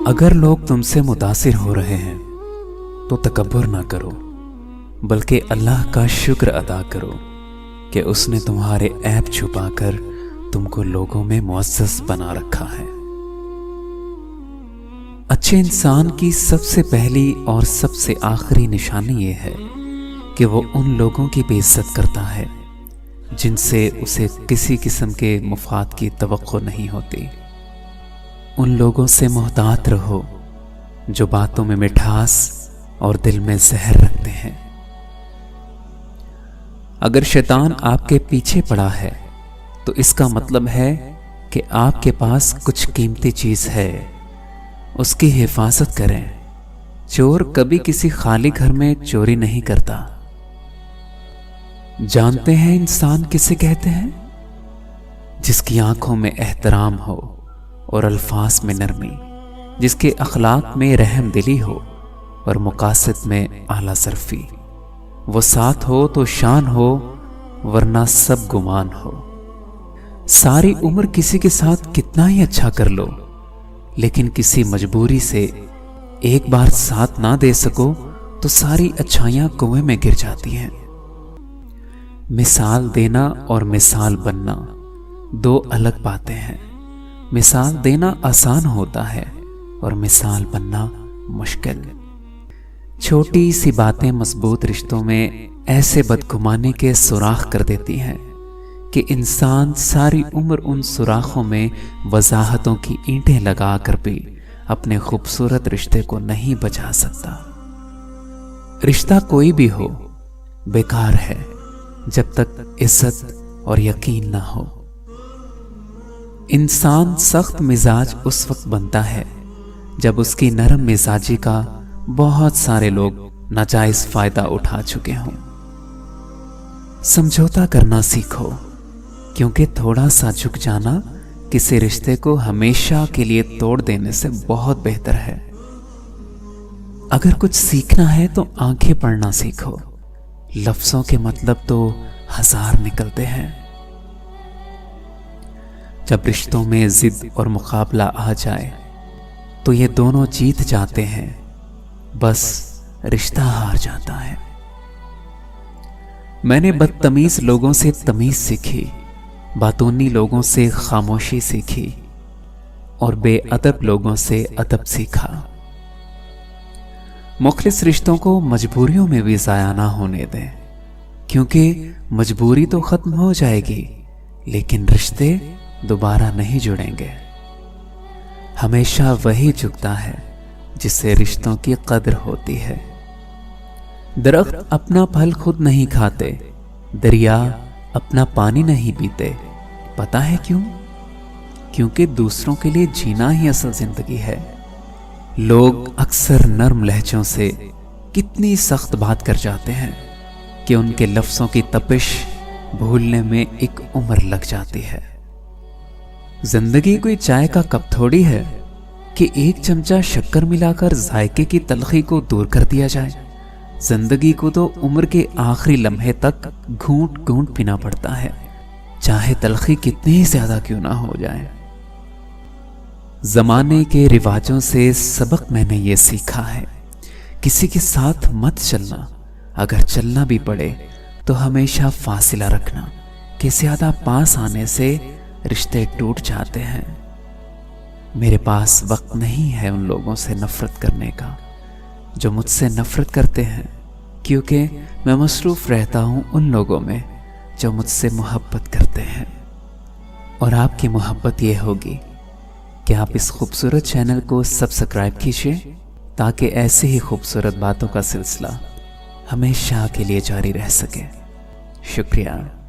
اگر لوگ تم سے متاثر ہو رہے ہیں تو تکبر نہ کرو، بلکہ اللہ کا شکر ادا کرو کہ اس نے تمہارے عیب چھپا کر تم کو لوگوں میں معزز بنا رکھا ہے۔ اچھے انسان کی سب سے پہلی اور سب سے آخری نشانی یہ ہے کہ وہ ان لوگوں کی بے عزت کرتا ہے جن سے اسے کسی قسم کے مفاد کی توقع نہیں ہوتی۔ ان لوگوں سے محتاط رہو جو باتوں میں مٹھاس اور دل میں زہر رکھتے ہیں۔ اگر شیطان آپ کے پیچھے پڑا ہے تو اس کا مطلب ہے کہ آپ کے پاس کچھ قیمتی چیز ہے، اس کی حفاظت کریں۔ چور کبھی کسی خالی گھر میں چوری نہیں کرتا۔ جانتے ہیں انسان کسے کہتے ہیں؟ جس کی آنکھوں میں احترام ہو اور الفاظ میں نرمی، جس کے اخلاق میں رحم دلی ہو اور مقاصد میں اعلیٰ صرفی۔ وہ ساتھ ہو تو شان ہو، ورنہ سب گمان ہو۔ ساری عمر کسی کے ساتھ کتنا ہی اچھا کر لو، لیکن کسی مجبوری سے ایک بار ساتھ نہ دے سکو تو ساری اچھائیاں کنویں میں گر جاتی ہیں۔ مثال دینا اور مثال بننا دو الگ باتیں ہیں۔ مثال دینا آسان ہوتا ہے اور مثال بننا مشکل۔ چھوٹی سی باتیں مضبوط رشتوں میں ایسے بدگمانی کے سوراخ کر دیتی ہیں کہ انسان ساری عمر ان سوراخوں میں وضاحتوں کی اینٹیں لگا کر بھی اپنے خوبصورت رشتے کو نہیں بچا سکتا۔ رشتہ کوئی بھی ہو بیکار ہے جب تک عزت اور یقین نہ ہو۔ انسان سخت مزاج اس وقت بنتا ہے جب اس کی نرم مزاجی کا بہت سارے لوگ ناجائز فائدہ اٹھا چکے ہوں۔ سمجھوتا کرنا سیکھو، کیونکہ تھوڑا سا جھک جانا کسی رشتے کو ہمیشہ کے لیے توڑ دینے سے بہت بہتر ہے۔ اگر کچھ سیکھنا ہے تو آنکھیں پڑھنا سیکھو۔ لفظوں کے مطلب تو ہزار نکلتے ہیں۔ جب رشتوں میں ضد اور مقابلہ آ جائے تو یہ دونوں جیت جاتے ہیں، بس رشتہ ہار جاتا ہے۔ میں نے بدتمیز لوگوں سے تمیز سیکھی، باتونی لوگوں سے خاموشی سیکھی اور بے ادب لوگوں سے ادب سیکھا۔ مخلص رشتوں کو مجبوریوں میں بھی ضائع نہ ہونے دیں، کیونکہ مجبوری تو ختم ہو جائے گی لیکن رشتے دوبارہ نہیں جڑیں گے۔ ہمیشہ وہی جھکتا ہے جس سے رشتوں کی قدر ہوتی ہے۔ درخت اپنا پھل خود نہیں کھاتے، دریا اپنا پانی نہیں پیتے۔ پتہ ہے کیوں؟ کیونکہ دوسروں کے لیے جینا ہی اصل زندگی ہے۔ لوگ اکثر نرم لہجوں سے کتنی سخت بات کر جاتے ہیں کہ ان کے لفظوں کی تپش بھولنے میں ایک عمر لگ جاتی ہے۔ زندگی کوئی چائے کا کپ تھوڑی ہے کہ ایک چمچہ شکر ملا کر ذائقے کی تلخی کو دور کر دیا جائے۔ زندگی کو تو عمر کے آخری لمحے تک گھونٹ گھونٹ پینا پڑتا ہے، چاہے تلخی کتنی زیادہ کیوں نہ ہو جائے۔ زمانے کے رواجوں سے سبق میں نے یہ سیکھا ہے، کسی کے ساتھ مت چلنا، اگر چلنا بھی پڑے تو ہمیشہ فاصلہ رکھنا، کہ زیادہ پاس آنے سے رشتے ٹوٹ جاتے ہیں۔ میرے پاس وقت نہیں ہے ان لوگوں سے نفرت کرنے کا جو مجھ سے نفرت کرتے ہیں، کیونکہ میں مصروف رہتا ہوں ان لوگوں میں جو مجھ سے محبت کرتے ہیں۔ اور آپ کی محبت یہ ہوگی کہ آپ اس خوبصورت چینل کو سبسکرائب کیجیے تاکہ ایسے ہی خوبصورت باتوں کا سلسلہ ہمیشہ کے لیے جاری رہ سکے۔ شکریہ۔